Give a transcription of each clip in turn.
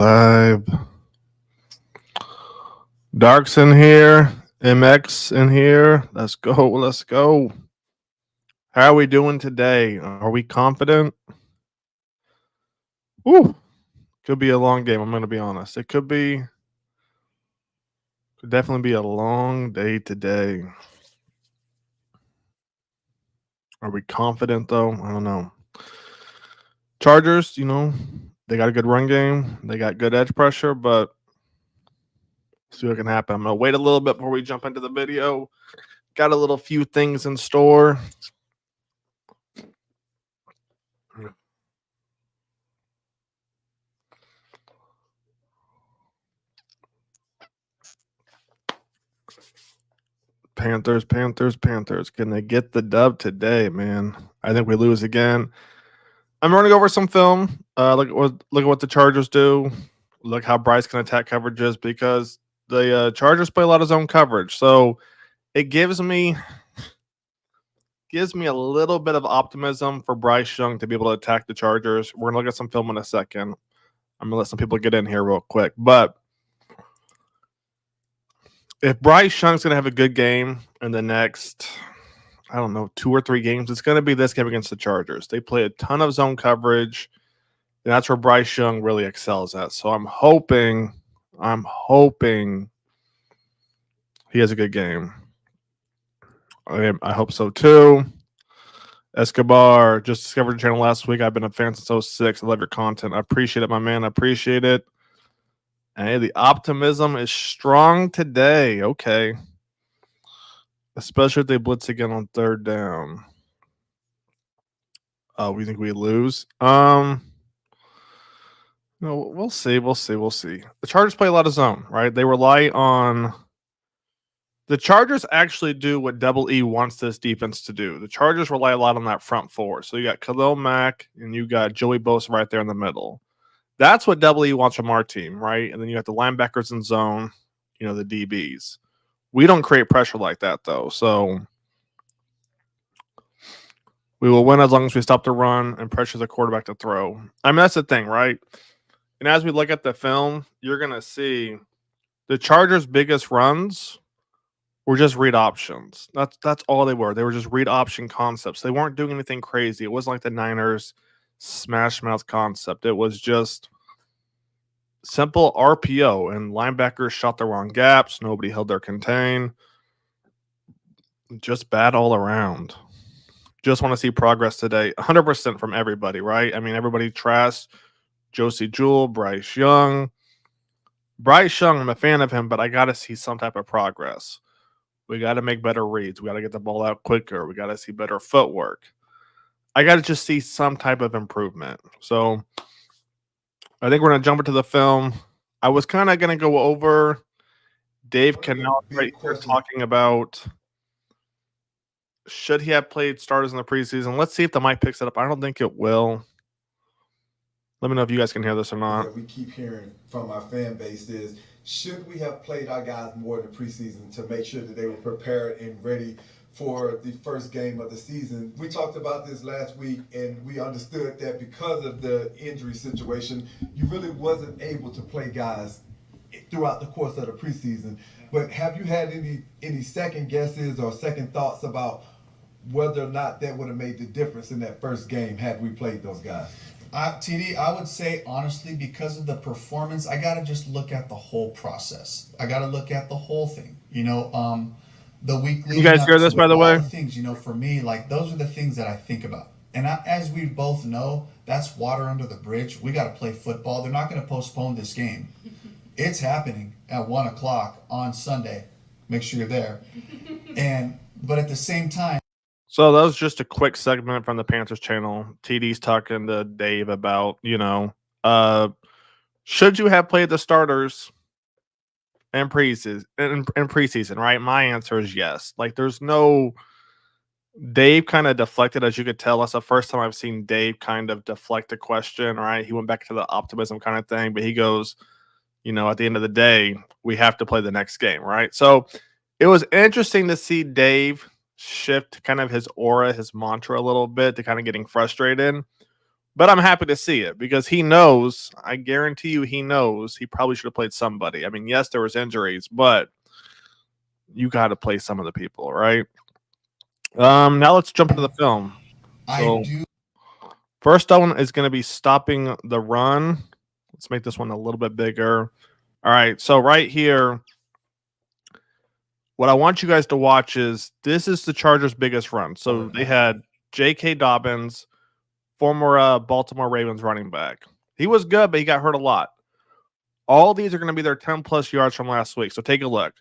Live. Dark's in here. MX in here. Let's go. Let's go. How are we doing today? Are we confident? Woo. Could be a long game. I'm going to be honest. Could definitely be a long day today. Are we confident though? I don't know. Chargers, they got a good run game. They got good edge pressure, but see what can happen. I'm going to wait a little bit before we jump into the video. Got a little few things in store. Panthers. Can they get the dub today, man? I think we lose again. I'm running over some film. Look at what the Chargers do. Look how Bryce can attack coverages because the Chargers play a lot of zone coverage. So it gives me a little bit of optimism for Bryce Young to be able to attack the Chargers. We're gonna look at some film in a second. I'm gonna let some people get in here real quick, but if Bryce Young's gonna have a good game in the next, I don't know, 2 or 3 games, it's gonna be this game against the Chargers. They play a ton of zone coverage, and that's where Bryce Young really excels at. So I'm hoping he has a good game. I hope so too. Escobar just discovered the channel last week. I've been a fan since 06. I love your content. I appreciate it, my man. I appreciate it. Hey, the optimism is strong today. Okay. Especially if they blitz again on third down. Oh, we think we lose? No, we'll see. The Chargers play a lot of zone, right? They rely on the Chargers actually do what Double E wants this defense to do. The Chargers rely a lot on that front four. So you got Khalil Mack and you got Joey Bosa right there in the middle. That's what Double E wants from our team, right? And then you got the linebackers in zone, the DBs. We don't create pressure like that, though. So we will win as long as we stop the run and pressure the quarterback to throw. I mean, that's the thing, right? And as we look at the film, you're going to see the Chargers' biggest runs were just read options. That's all they were. They were just read option concepts. They weren't doing anything crazy. It wasn't like the Niners smash mouth concept. It was just simple RPO, and linebackers shot the wrong gaps. Nobody held their contain. Just bad all around. Just want to see progress today. 100% from everybody, right? I mean, everybody trusts Josie Jewell, Bryce Young. Bryce Young, I'm a fan of him, but I got to see some type of progress. We got to make better reads. We got to get the ball out quicker. We got to see better footwork. I got to just see some type of improvement. So I think we're going to jump into the film. I was kind of going to go over Dave Cannell right here talking about should he have played starters in the preseason. Let's see if the mic picks it up. I don't think it will. Let me know if you guys can hear this or not. That we keep hearing from our fan base is, should we have played our guys more in the preseason to make sure that they were prepared and ready for the first game of the season? We talked about this last week, and we understood that because of the injury situation, you really wasn't able to play guys throughout the course of the preseason. But have you had any second guesses or second thoughts about whether or not that would have made the difference in that first game had we played those guys? TD, I would say honestly, because of the performance, I gotta just look at the whole process. I gotta look at the whole thing. The week leading You guys hear this, by the way? things, for me, like those are the things that I think about. And as we both know, that's water under the bridge. We gotta play football. They're not gonna postpone this game. It's happening at 1:00 on Sunday. Make sure you're there. But at the same time. So that was just a quick segment from the Panthers channel. TD's talking to Dave about, should you have played the starters in preseason, right? My answer is yes. Like, there's no – Dave kind of deflected, as you could tell. That's the first time I've seen Dave kind of deflect a question, right? He went back to the optimism kind of thing, but he goes, at the end of the day, we have to play the next game, right? So it was interesting to see Dave – shift kind of his aura, his mantra a little bit to kind of getting frustrated. But I'm happy to see it because he knows, I guarantee you he knows he probably should have played somebody. I mean, yes, there was injuries, but you got to play some of the people, right? Now let's jump into the film. I So do. first one is going to be stopping the run. Let's make this one a little bit bigger. All right, so right here, what I want you guys to watch is this is the Chargers' biggest run. So they had J.K. Dobbins, former Baltimore Ravens running back. He was good, but he got hurt a lot. All these are going to be their 10 plus yards from last week. So take a look.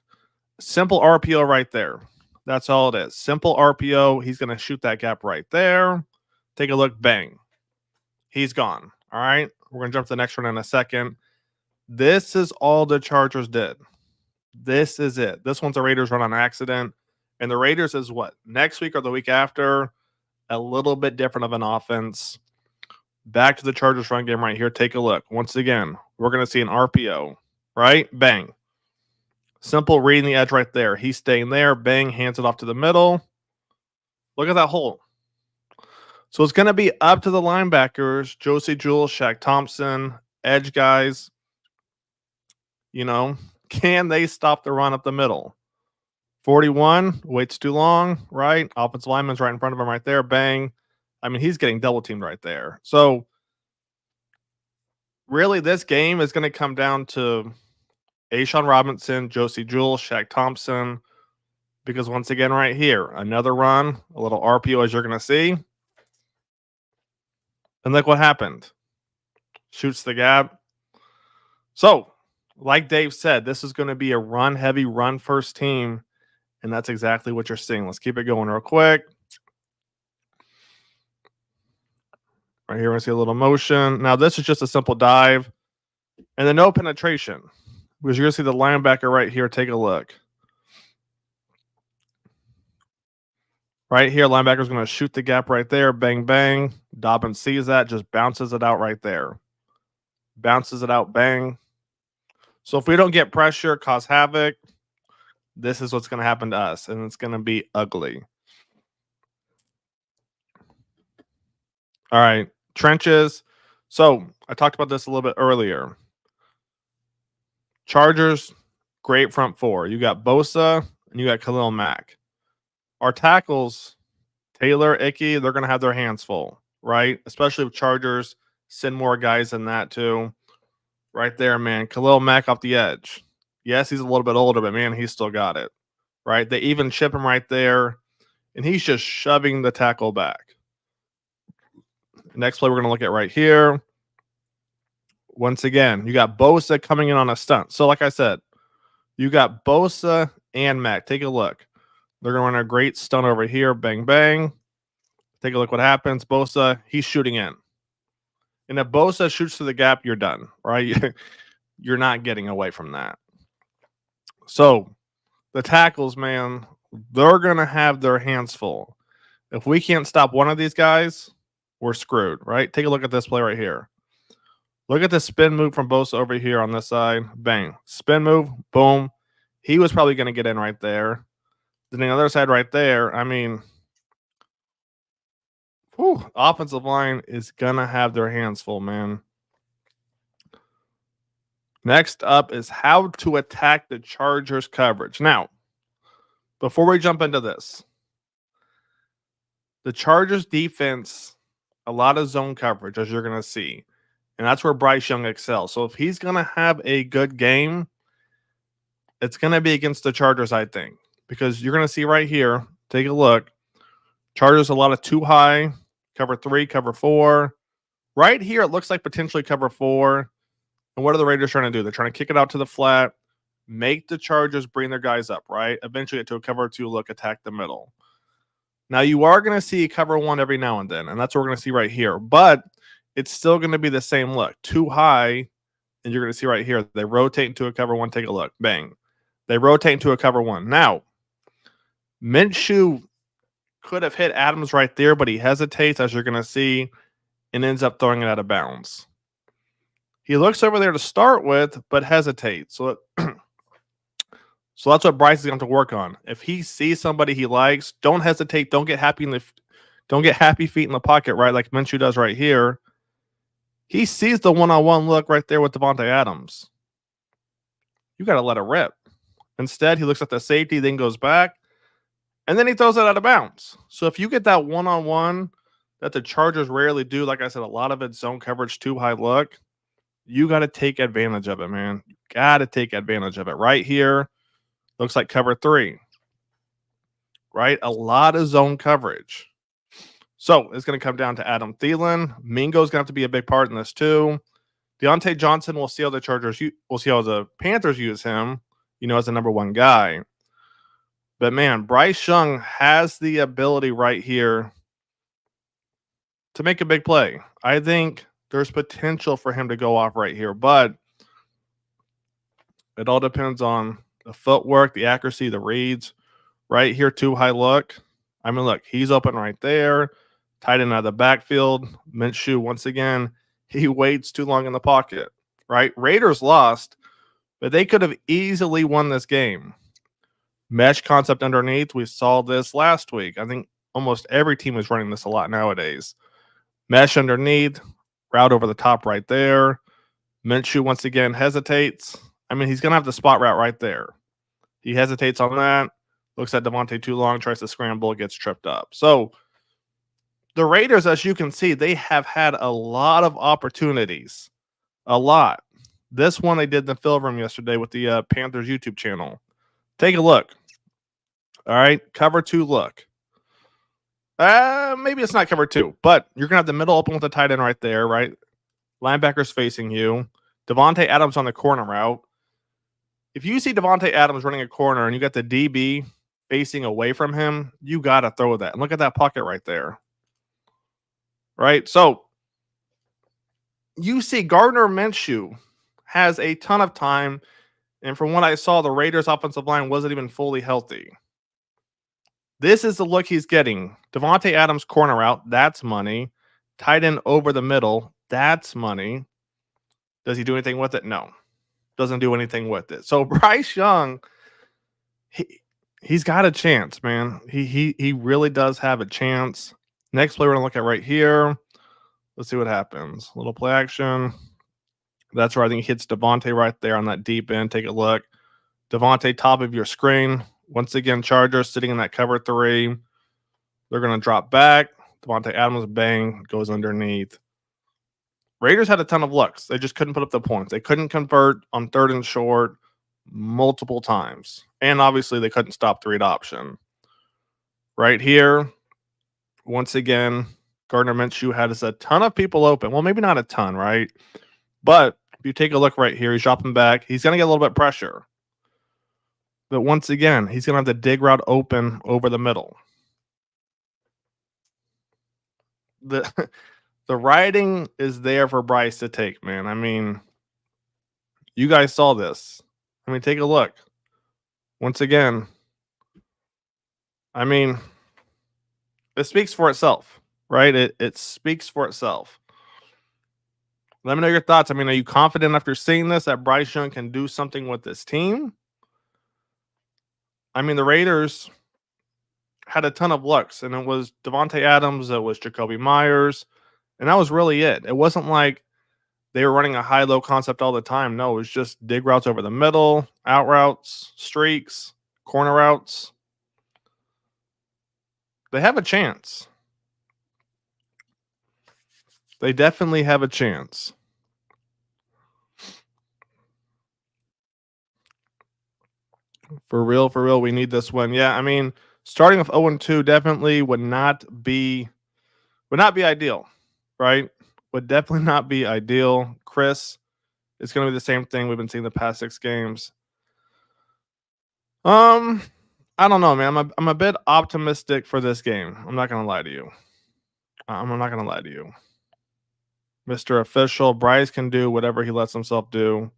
Simple RPO right there. That's all it is. Simple RPO. He's going to shoot that gap right there. Take a look. Bang. He's gone. All right. We're going to jump to the next one in a second. This is all the Chargers did. This is it. This one's a Raiders run on accident. And the Raiders is what? Next week or the week after? A little bit different of an offense. Back to the Chargers run game right here. Take a look. Once again, we're going to see an RPO, right? Bang. Simple reading the edge right there. He's staying there. Bang, hands it off to the middle. Look at that hole. So it's going to be up to the linebackers, Josie Jewell, Shaq Thompson, edge guys. You know, can they stop the run up the middle? 41, waits too long, right? Offensive lineman's right in front of him right there. Bang. I mean, he's getting double teamed right there. So really, this game is going to come down to A'Shawn Robinson, Josie Jewell, Shaq Thompson, because once again, right here, another run, a little RPO as you're going to see. And look what happened. Shoots the gap. So, like Dave said, this is going to be a run-heavy, run-first team, and that's exactly what you're seeing. Let's keep it going real quick. Right here, we see a little motion. Now, this is just a simple dive, and then no penetration. Because you're going to see the linebacker right here. Take a look. Right here, linebacker's going to shoot the gap right there. Bang, bang. Dobbins sees that, just bounces it out right there. Bounces it out, bang. So if we don't get pressure, cause havoc, this is what's going to happen to us, and it's going to be ugly. All right, trenches. So I talked about this a little bit earlier. Chargers, great front four. You got Bosa and you got Khalil Mack. Our tackles, Taylor, Icky, they're going to have their hands full, right? Especially if Chargers send more guys than that too. Right there, man. Khalil Mack off the edge. Yes, he's a little bit older, but man, he's still got it. Right? They even chip him right there, and he's just shoving the tackle back. Next play we're going to look at right here. Once again, you got Bosa coming in on a stunt. So like I said, you got Bosa and Mack. Take a look. They're going to run a great stunt over here. Bang, bang. Take a look what happens. Bosa, he's shooting in. And if Bosa shoots to the gap, you're done, right? You're not getting away from that. So the tackles, man, they're going to have their hands full. If we can't stop one of these guys, we're screwed, right? Take a look at this play right here. Look at the spin move from Bosa over here on this side. Bang. Spin move. Boom. He was probably going to get in right there. Then the other side right there, I mean, offensive line is going to have their hands full, man. Next up is how to attack the Chargers coverage. Now, before we jump into this, the Chargers defense, a lot of zone coverage, as you're going to see. And that's where Bryce Young excels. So if he's going to have a good game, it's going to be against the Chargers, I think. Because you're going to see right here, take a look. Chargers a lot of too high, cover 3, cover 4. Right here, it looks like potentially cover 4. And what are the Raiders trying to do? They're trying to kick it out to the flat, make the Chargers bring their guys up, right? Eventually get to a cover 2 look, attack the middle. Now, you are going to see cover 1 every now and then, and that's what we're going to see right here. But it's still going to be the same look. Too high, and you're going to see right here, they rotate into a cover 1. Take a look. Bang. They rotate into a cover 1. Now, Minshew could have hit Adams right there, but he hesitates, as you're going to see, and ends up throwing it out of bounds. He looks over there to start with, but hesitates. So that's what Bryce is going to have to work on. If he sees somebody he likes, don't hesitate. Don't get happy feet in the pocket, right? Like Minshew does right here. He sees the one-on-one look right there with Devontae Adams. You got to let it rip. Instead, he looks at the safety, then goes back, and then he throws it out of bounds. So if you get that one-on-one that the Chargers rarely do, like I said, a lot of it's zone coverage, too high look, you got to take advantage of it, man. Got to take advantage of it. Right here, looks like cover 3. Right? A lot of zone coverage. So it's going to come down to Adam Thielen. Mingo's going to have to be a big part in this too. Deontay Johnson, we'll see how the Panthers use him, as a number 1 guy. But man, Bryce Young has the ability right here to make a big play. I think there's potential for him to go off right here, but it all depends on the footwork, the accuracy, the reads. Right here, too high look. I mean, look, he's open right there. Tight end out of the backfield. Minshew, once again, he waits too long in the pocket. Right? Raiders lost, but they could have easily won this game. Mesh concept underneath. We saw this last week. I think almost every team is running this a lot nowadays. Mesh underneath. Route over the top right there. Minshew, once again, hesitates. I mean, he's going to have the spot route right there. He hesitates on that. Looks at Devontae too long, tries to scramble, gets tripped up. So the Raiders, as you can see, they have had a lot of opportunities. A lot. This one they did in the film room yesterday with the Panthers YouTube channel. Take a look. All right. Cover 2 look. Maybe it's not cover 2, but you're going to have the middle open with the tight end right there, right? Linebackers facing you. Devontae Adams on the corner route. If you see Devontae Adams running a corner and you got the DB facing away from him, you got to throw that. And look at that pocket right there. Right? So you see Gardner Minshew has a ton of time. And from what I saw, the Raiders offensive line wasn't even fully healthy. This is the look he's getting. Devontae Adams corner out. That's money. Tight end over the middle. That's money. Does he do anything with it? No. Doesn't do anything with it. So Bryce Young, he's got a chance, man. He really does have a chance. Next play we're going to look at right here. Let's see what happens. Little play action. That's where I think he hits Devontae right there on that deep end. Take a look. Devontae, top of your screen. Once again, Chargers sitting in that cover 3. They're going to drop back. Devontae Adams, bang, goes underneath. Raiders had a ton of looks. They just couldn't put up the points. They couldn't convert on 3rd and short multiple times. And obviously, they couldn't stop the read option. Right here, once again, Gardner Minshew has a ton of people open. Well, maybe not a ton, right? But if you take a look right here, he's dropping back. He's going to get a little bit of pressure. But once again, he's going to have the dig route open over the middle. The writing is there for Bryce to take, man. I mean, you guys saw this. I mean, take a look. Once again, I mean, it speaks for itself, right? It speaks for itself. Let me know your thoughts. I mean, are you confident after seeing this that Bryce Young can do something with this team? I mean, the Raiders had a ton of looks, and it was Devontae Adams, it was Jacoby Myers, and that was really it. It wasn't like they were running a high-low concept all the time. No, it was just dig routes over the middle, out routes, streaks, corner routes. They have a chance. They definitely have a chance. For real, we need this one. Yeah, I mean, starting with 0-2 definitely would not be ideal, right? Would definitely not be ideal. Chris, it's going to be the same thing we've been seeing the past 6 games. I don't know, man. I'm a bit optimistic for this game. I'm not going to lie to you. I'm not going to lie to you. Mr. Official, Bryce can do whatever he lets himself do.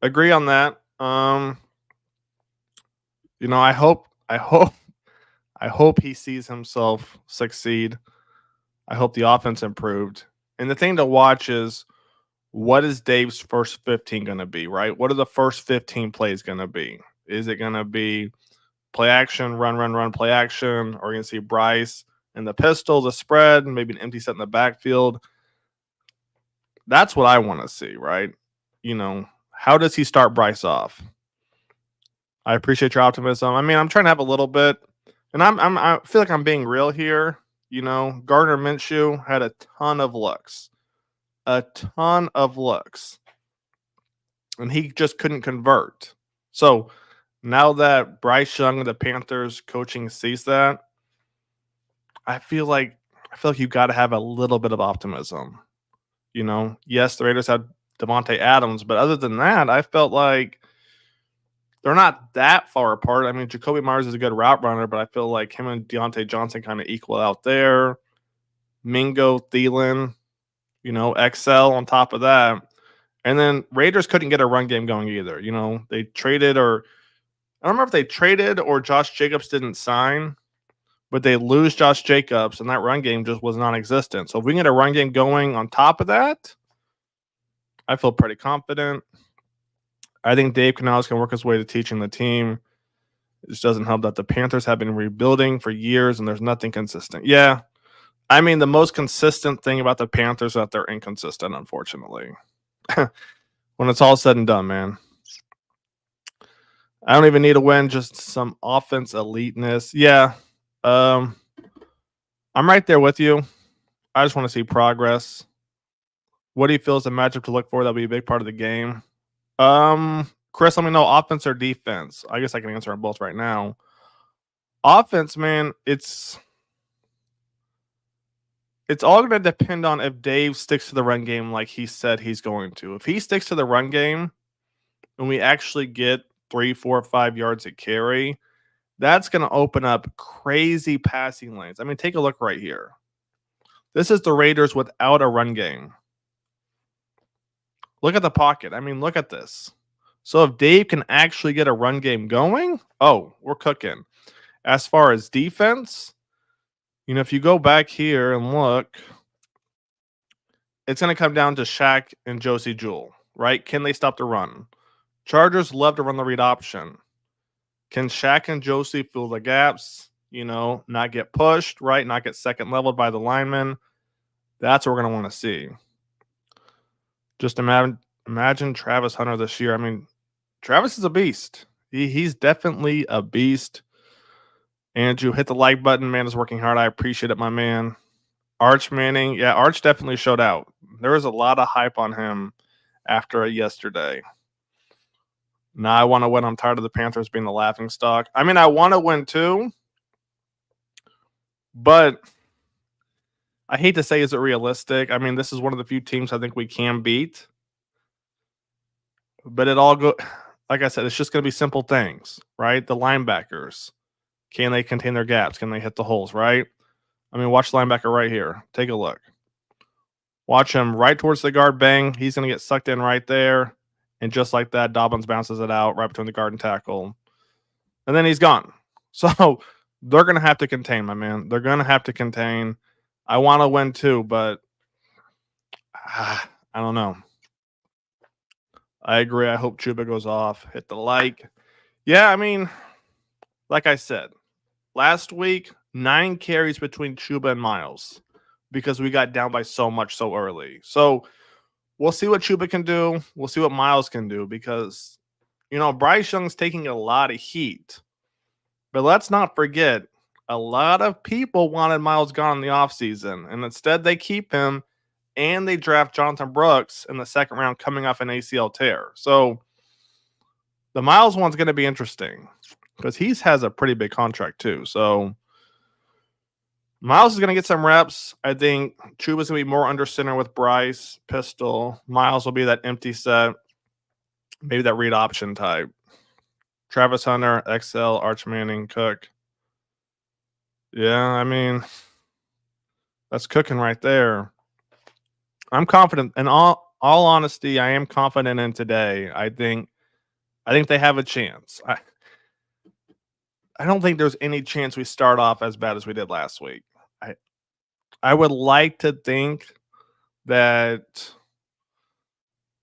Agree on that. I hope he sees himself succeed. I hope the offense improved. And the thing to watch is, what is Dave's first 15 going to be, right? What are the first 15 plays going to be? Is it going to be play action, run, play action? Or are you going to see Bryce and the pistol, the spread, maybe an empty set in the backfield? That's what I want to see, right? How does he start Bryce off? I appreciate your optimism. I mean, I'm trying to have a little bit, and I feel like I'm being real here. Gardner Minshew had a ton of looks, and he just couldn't convert. So now that Bryce Young and the Panthers coaching sees that, I feel like you got to have a little bit of optimism. Yes, the Raiders had Devontae Adams, but other than that, I felt like they're not that far apart. I mean, Jacoby Myers is a good route runner, but I feel like him and Deontay Johnson kind of equal out there. Mingo, Thielen, XL on top of that. And then Raiders couldn't get a run game going either. They traded, or I don't remember if they traded or Josh Jacobs didn't sign, but they lose Josh Jacobs, and that run game just was non-existent. So if we can get a run game going on top of that, I feel pretty confident. I think Dave Canales can work his way to teaching the team. It just doesn't help that the Panthers have been rebuilding for years, and there's nothing consistent. Yeah, I mean, the most consistent thing about the Panthers is that they're inconsistent, unfortunately. When it's all said and done, man. I don't even need to win, just some offense eliteness. Yeah. I'm right there with you. I just want to see progress. What do you feel is a matchup to look for? That'll be a big part of the game. Chris, let me know offense or defense. I guess I can answer them both right now. Offense, man, it's all going to depend on if Dave sticks to the run game like he said he's going to. If he sticks to the run game and we actually get 3, 4, 5 yards at carry, that's going to open up crazy passing lanes. I mean, take a look right here. This is the Raiders without a run game. Look at the pocket. I mean, look at this. So if Dave can actually get a run game going, we're cooking. As far as defense, if you go back here and look, it's going to come down to Shaq and Josie Jewell, right? Can they stop the run? Chargers love to run the read option. Can Shaq and Josie fill the gaps, not get pushed, right? Not get second leveled by the linemen. That's what we're going to want to see. Just imagine Travis Hunter this year. I mean, Travis is a beast. He's definitely a beast. Andrew, hit the like button. Man is working hard. I appreciate it, my man. Arch Manning. Yeah, Arch definitely showed out. There was a lot of hype on him after yesterday. Now I want to win. I'm tired of the Panthers being the laughing stock. I mean, I want to win too, but I hate to say, is it realistic? I mean, this is one of the few teams I think we can beat. But like I said, it's just going to be simple things, right? The linebackers. Can they contain their gaps? Can they hit the holes, right? I mean, watch the linebacker right here. Take a look. Watch him right towards the guard, bang. He's going to get sucked in right there. And just like that, Dobbins bounces it out right between the guard and tackle. And then he's gone. So they're going to have to contain, my man. They're going to have to contain. I want to win too, but I don't know. I agree. I hope Chuba goes off. Hit the like. Yeah, I mean, like I said, last week, 9 carries between Chuba and Miles because we got down by so much so early. So we'll see what Chuba can do. We'll see what Miles can do because, Bryce Young's taking a lot of heat. But let's not forget, a lot of people wanted Miles gone in the offseason, and instead they keep him, and they draft Jonathan Brooks in the second round coming off an ACL tear. So the Miles one's going to be interesting because he has a pretty big contract too. So Miles is going to get some reps. I think Chuba's going to be more under center with Bryce, pistol. Miles will be that empty set, maybe that read option type. Travis Hunter, XL, Arch Manning, Cook. Yeah, I mean, that's cooking right there. I'm confident. In all honesty, I am confident in today. I think they have a chance. I don't think there's any chance we start off as bad as we did last week. I would like to think that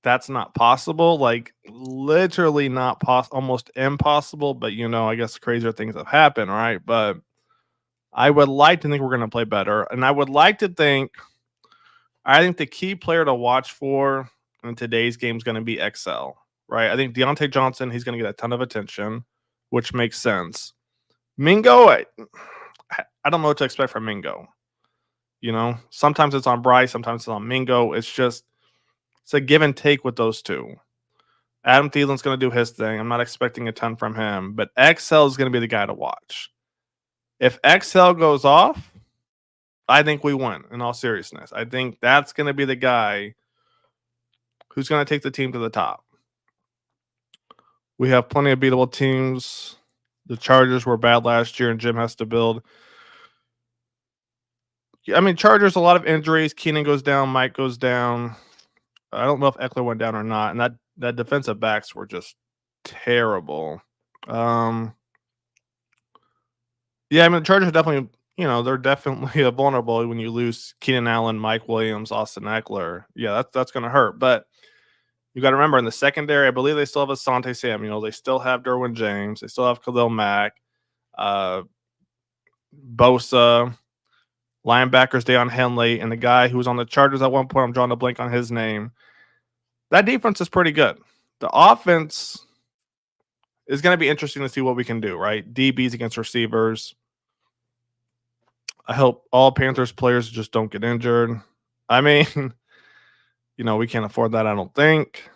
that's not possible. Like literally not possible, almost impossible. But I guess crazier things have happened, right? But I would like to think we're going to play better, and I would like to think I think the key player to watch for in today's game is going to be XL, right? I think Deontay Johnson, he's going to get a ton of attention, which makes sense. Mingo, I don't know what to expect from Mingo. You know, sometimes it's on Bryce, sometimes it's on Mingo. It's a give and take with those two. Adam Thielen's going to do his thing. I'm not expecting a ton from him, but XL is going to be the guy to watch. If XL goes off, I think we win, in all seriousness. I think that's going to be the guy who's going to take the team to the top. We have plenty of beatable teams. The Chargers were bad last year, and Jim has to build. I mean, Chargers, a lot of injuries. Keenan goes down. Mike goes down. I don't know if Eckler went down or not. And that defensive backs were just terrible. Yeah, I mean, the Chargers are definitely, they're definitely vulnerable when you lose Keenan Allen, Mike Williams, Austin Eckler. Yeah, that's going to hurt. But you got to remember, in the secondary, I believe they still have Asante Samuel. They still have Derwin James. They still have Khalil Mack, Bosa, linebackers Deion Henley, and the guy who was on the Chargers at one point, I'm drawing a blank on his name. That defense is pretty good. The offense is going to be interesting to see what we can do, right? DBs against receivers. I hope all Panthers players just don't get injured. I mean, we can't afford that, I don't think.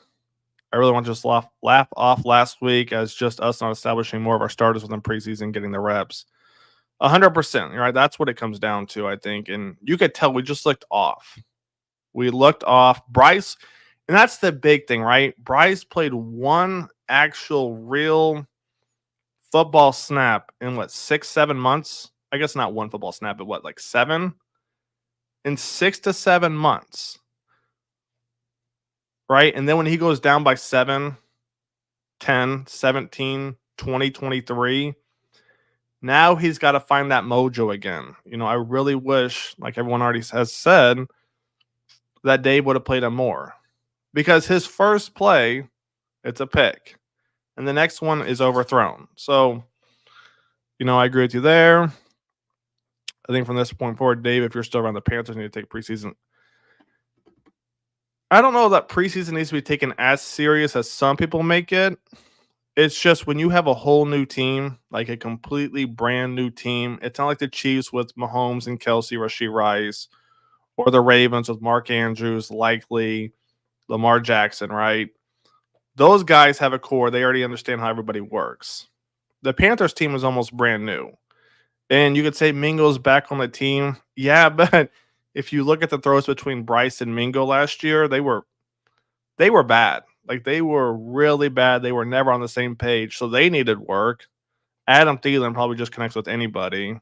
I really want to just laugh off last week as just us not establishing more of our starters within preseason, getting the reps. 100%, right? That's what it comes down to, I think. And you could tell we just looked off. We looked off. Bryce, and that's the big thing, right? Bryce played one actual real football snap in 6-7 months? I guess not one football snap, but 7? In 6 to 7 months. Right? And then when he goes down by 7, 10, 17, 20, 23, now he's got to find that mojo again. I really wish, like everyone already has said, that Dave would have played him more. Because his first play, it's a pick. And the next one is overthrown. So, I agree with you there. I think from this point forward, Dave, if you're still around the Panthers, need to take preseason. I don't know that preseason needs to be taken as serious as some people make it. It's just when you have a whole new team, like a completely brand new team, it's not like the Chiefs with Mahomes and Kelsey, Rashee Rice, or the Ravens with Mark Andrews, Likely, Lamar Jackson, right? Those guys have a core. They already understand how everybody works. The Panthers team is almost brand new. And you could say Mingo's back on the team. Yeah, but if you look at the throws between Bryce and Mingo last year, they were bad. They were really bad. They were never on the same page. So they needed work. Adam Thielen probably just connects with anybody.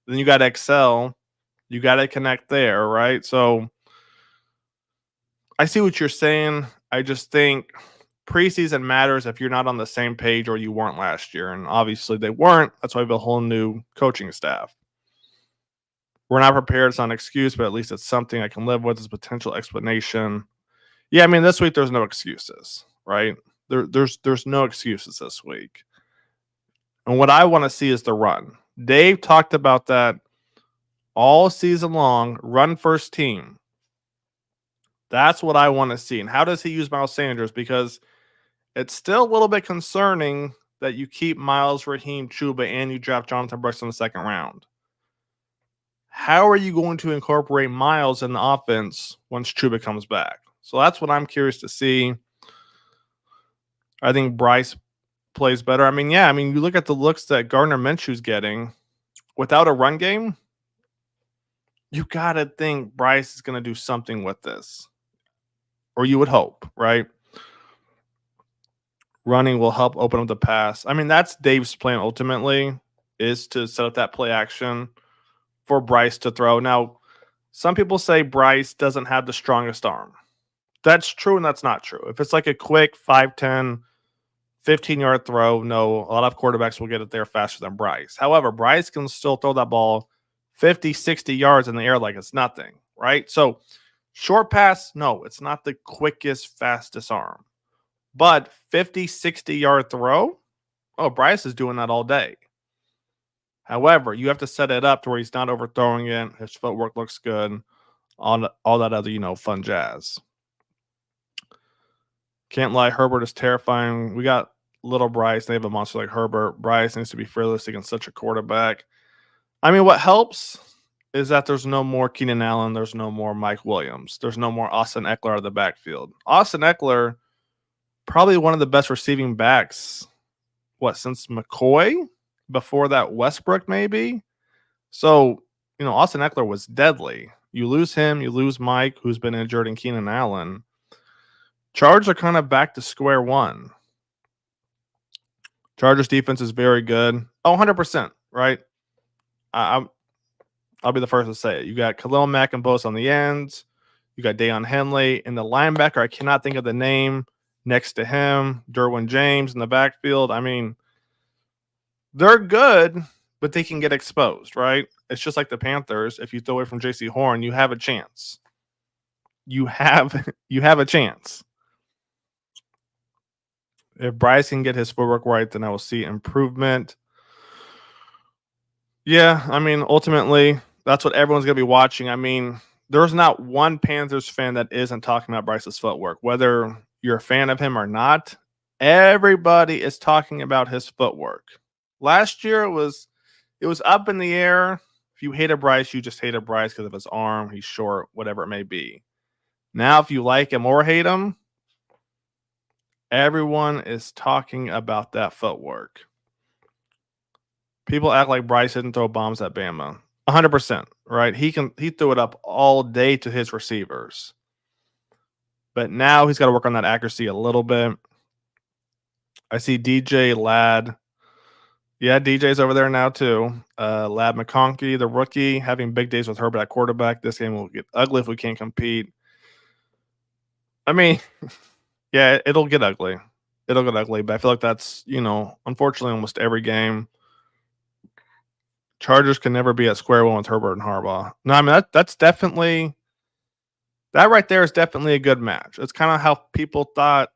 Then you got Excel. You got to connect there, right? So I see what you're saying. I just think preseason matters if you're not on the same page or you weren't last year. And obviously they weren't. That's why we have a whole new coaching staff. We're not prepared. It's not an excuse, but at least it's something I can live with as potential explanation. Yeah, I mean, this week there's no excuses, right? There's no excuses this week. And what I want to see is the run. Dave talked about that all season long, run first team. That's what I want to see. And how does he use Miles Sanders? Because it's still a little bit concerning that you keep Miles, Raheem, Chuba, and you draft Jonathan Brooks in the second round. How are you going to incorporate Miles in the offense once Chuba comes back? So that's what I'm curious to see. I think Bryce plays better. I mean, you look at the looks that Gardner Minshew's getting without a run game. You got to think Bryce is going to do something with this. Or you would hope, right? Running will help open up the pass. I mean, that's Dave's plan ultimately, is to set up that play action for Bryce to throw. Now, some people say Bryce doesn't have the strongest arm. That's true and that's not true. If it's like a quick 5'10", 15-yard throw, no, a lot of quarterbacks will get it there faster than Bryce. However, Bryce can still throw that ball 50, 60 yards in the air like it's nothing, right? So short pass, no, it's not the quickest, fastest arm. But 50, 60-yard throw, Bryce is doing that all day. However, you have to set it up to where he's not overthrowing it. His footwork looks good. on all that other, fun jazz. Can't lie, Herbert is terrifying. We got little Bryce. They have a monster like Herbert. Bryce needs to be fearless against such a quarterback. I mean, what helps is that there's no more Keenan Allen. There's no more Mike Williams. There's no more Austin Eckler out of the backfield. Austin Eckler, probably one of the best receiving backs, since McCoy? Before that, Westbrook, maybe? So, Austin Eckler was deadly. You lose him, you lose Mike, who's been injured, and Keenan Allen. Chargers are kind of back to square one. Chargers defense is very good. Oh, 100%, right? I'll be the first to say it. You got Khalil Mack and Bose on the ends. You got Deion Henley. And the linebacker, I cannot think of the name next to him, Derwin James in the backfield. I mean, they're good, but they can get exposed, right? It's just like the Panthers. If you throw away from J.C. Horn, you have a chance. You have a chance. If Bryce can get his footwork right, then I will see improvement. Yeah, I mean, ultimately, that's what everyone's going to be watching. I mean, there's not one Panthers fan that isn't talking about Bryce's footwork. Whether you're a fan of him or not, everybody is talking about his footwork. Last year, it was up in the air. If you hated Bryce, you just hated Bryce because of his arm. He's short, whatever it may be. Now, if you like him or hate him, everyone is talking about that footwork. People act like Bryce didn't throw bombs at Bama. 100%, right? He threw it up all day to his receivers. But now he's got to work on that accuracy a little bit. I see DJ Ladd. Yeah, DJ's over there now too. Ladd McConkey, the rookie, having big days with Herbert at quarterback. This game will get ugly if we can't compete. I mean, yeah, it'll get ugly. It'll get ugly, but I feel like that's, unfortunately almost every game. Chargers can never be at square one with Herbert and Harbaugh. No, I mean, that's definitely – that right there is definitely a good match. It's kind of how people thought,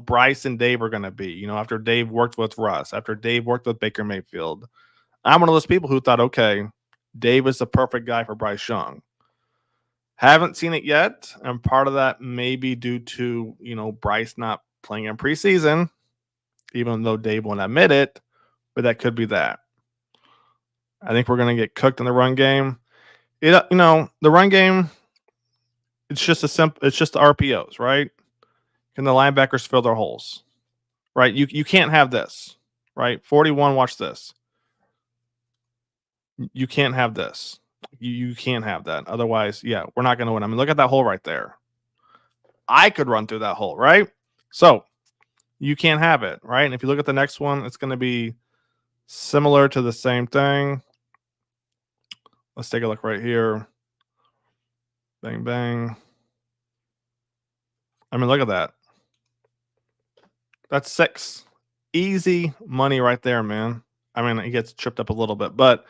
Bryce and Dave were going to be, after Dave worked with Russ, after Dave worked with Baker Mayfield. I'm one of those people who thought, okay, Dave is the perfect guy for Bryce Young. Haven't seen it yet, and part of that may be due to, Bryce not playing in preseason, even though Dave won't admit it, but that could be that. I think we're going to get cooked in the run game. The run game, it's just the RPOs, right? Can the linebackers fill their holes? Right? You can't have this, right? 41, watch this. You can't have this. You can't have that. Otherwise, yeah, we're not going to win. I mean, look at that hole right there. I could run through that hole, right? So you can't have it, right? And if you look at the next one, it's going to be similar to the same thing. Let's take a look right here. Bang, bang. I mean, look at that. That's 6. Easy money right there, man. I mean, it gets tripped up a little bit, but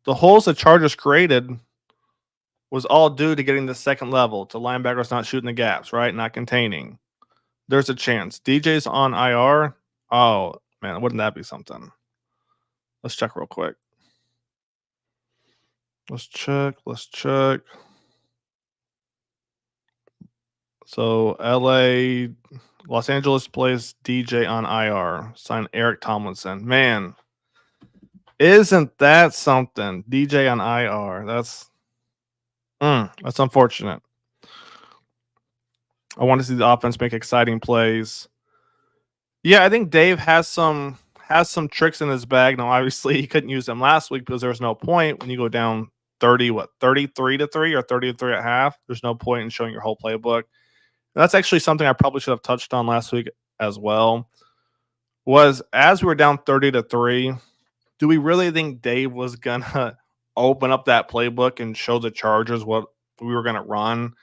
the holes the Chargers created was all due to getting the second level, to linebackers not shooting the gaps, right? Not containing. There's a chance. DJ's on IR. Oh, man, wouldn't that be something? Let's check real quick. Let's check. So Los Angeles plays DJ on IR. Sign Eric Tomlinson. Man, isn't that something? DJ on IR. That's unfortunate. I want to see the offense make exciting plays. Yeah, I think Dave has some tricks in his bag. Now, obviously, he couldn't use them last week because there was no point when you go down 33-3 or 33 at half. There's no point in showing your whole playbook. And that's actually something I probably should have touched on last week as well. Was as we were down 30-3, do we really think Dave was gonna open up that playbook and show the Chargers what we were gonna run?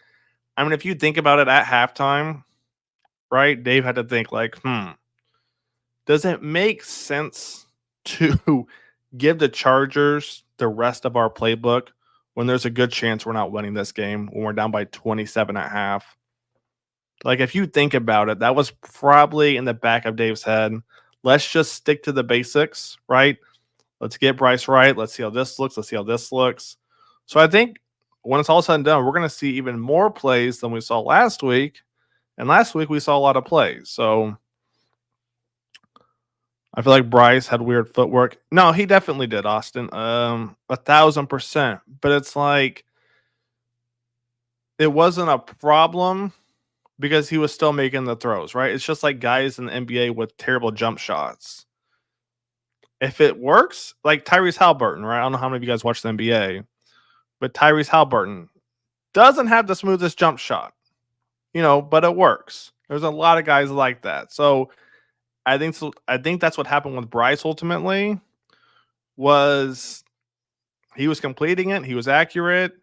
I mean, if you think about it at halftime, right? Dave had to think like, does it make sense to give the Chargers the rest of our playbook when there's a good chance we're not winning this game, when we're down by 27 at half? Like, if you think about it, that was probably in the back of Dave's head. Let's just stick to the basics, right? Let's get Bryce right. Let's see how this looks. So I think when it's all said and done, we're going to see even more plays than we saw last week. And last week we saw a lot of plays. So I feel like Bryce had weird footwork. No, he definitely did, Austin. 1,000%. But it's like it wasn't a problem because he was still making the throws, right? It's just like guys in the NBA with terrible jump shots. If it works, like Tyrese Halliburton, right? I don't know how many of you guys watch the NBA, but Tyrese Halliburton doesn't have the smoothest jump shot, but it works. There's a lot of guys like that. So I think that's what happened with Bryce ultimately was he was completing it. He was accurate.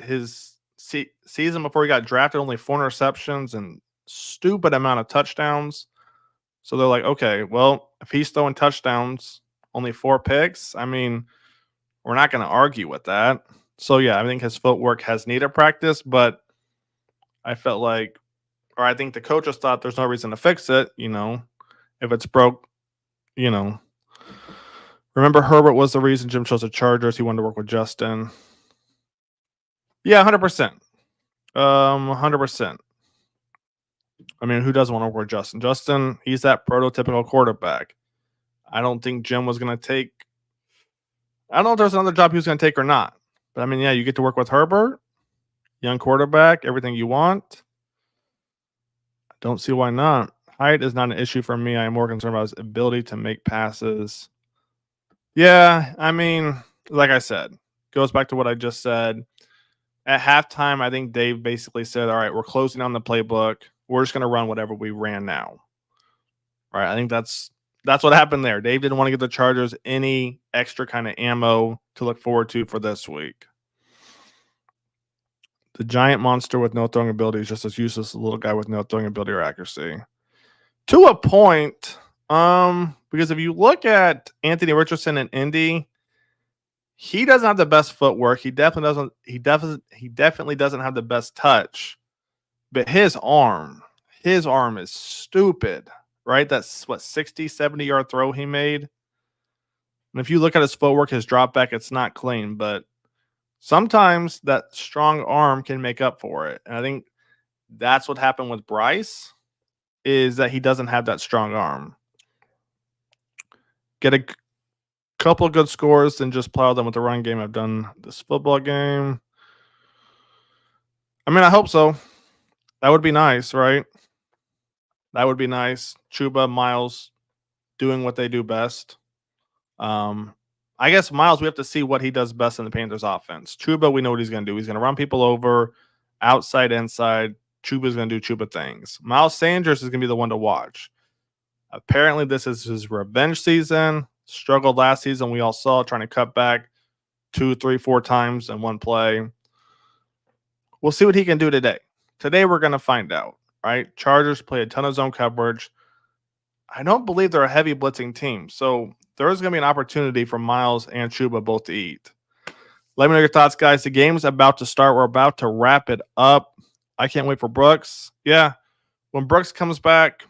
His season before he got drafted, only 4 interceptions and stupid amount of touchdowns. So they're like, okay, well, if he's throwing touchdowns, only 4 picks, I mean, we're not going to argue with that. So, yeah, I think his footwork has needed practice, but I felt like, or I think the coaches thought there's no reason to fix it, if it's broke, Remember Herbert was the reason Jim chose the Chargers. He wanted to work with Justin. Yeah, 100%. 100%. I mean, who doesn't want to work with Justin? Justin, he's that prototypical quarterback. I don't think Jim was going to take. I don't know if there's another job he was going to take or not. But I mean, yeah, you get to work with Herbert, young quarterback, everything you want. I don't see why not. Height is not an issue for me. I am more concerned about his ability to make passes. Yeah, I mean, like I said, goes back to what I just said. At halftime, I think Dave basically said, all right, we're closing on the playbook. We're just going to run whatever we ran now. All right, I think that's what happened there. Dave didn't want to give the Chargers any extra kind of ammo to look forward to for this week. The giant monster with no throwing ability is just as useless as the little guy with no throwing ability or accuracy. To a point, because if you look at Anthony Richardson in Indy, he doesn't have the best footwork. He definitely doesn't. He definitely doesn't have the best touch. But his arm is stupid, right? That's 60, 70-yard throw he made. And if you look at his footwork, his drop back, it's not clean. But sometimes that strong arm can make up for it. And I think that's what happened with Bryce, is that he doesn't have that strong arm. Get a couple of good scores and just plow them with the run game. I've done this football game. I mean, I hope so. That would be nice, right? That would be nice. Chuba, Miles doing what they do best. I guess Miles, we have to see what he does best in the Panthers offense. Chuba, we know what he's going to do. He's going to run people over, outside, inside. Chuba's going to do Chuba things. Miles Sanders is going to be the one to watch. Apparently, this is his revenge season. Struggled last season. We all saw trying to cut back 2, 3, 4 times in one play. We'll see what he can do today. Today, we're going to find out, right? Chargers play a ton of zone coverage. I don't believe they're a heavy blitzing team. So there is going to be an opportunity for Miles and Chuba both to eat. Let me know your thoughts, guys. The game's about to start. We're about to wrap it up. I can't wait for Brooks. Yeah, when Brooks comes back,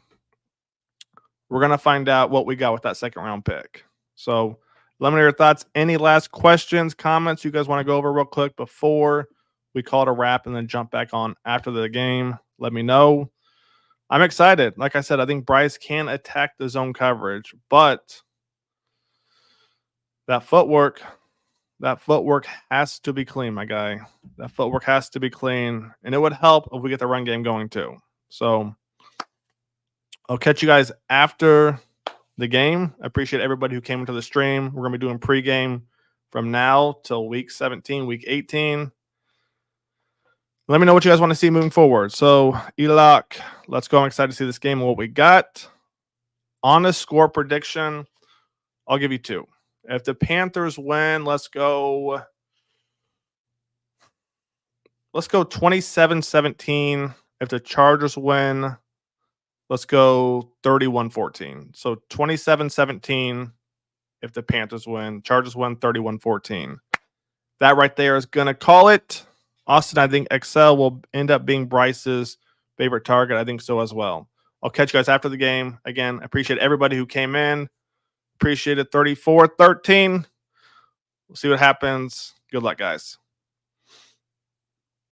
we're going to find out what we got with that second-round pick. So let me know your thoughts. Any last questions, comments you guys want to go over real quick before we call it a wrap and then jump back on after the game? Let me know. I'm excited. Like I said, I think Bryce can attack the zone coverage, but that footwork has to be clean, my guy. That footwork has to be clean, and it would help if we get the run game going too. So I'll catch you guys after the game. I appreciate everybody who came into the stream. We're going to be doing pregame from now till week 17, week 18. Let me know what you guys want to see moving forward. So, Elok, let's go. I'm excited to see this game and what we got. Honest score prediction, I'll give you 2. If the Panthers win, let's go 27-17. If the Chargers win, let's go 31-14. So 27-17 if the Panthers win. Chargers win 31-14. That right there is going to call it. Austin, I think Excel will end up being Bryce's favorite target. I think so as well. I'll catch you guys after the game. Again, I appreciate everybody who came in. Appreciate it. 34-13. We'll see what happens. Good luck, guys.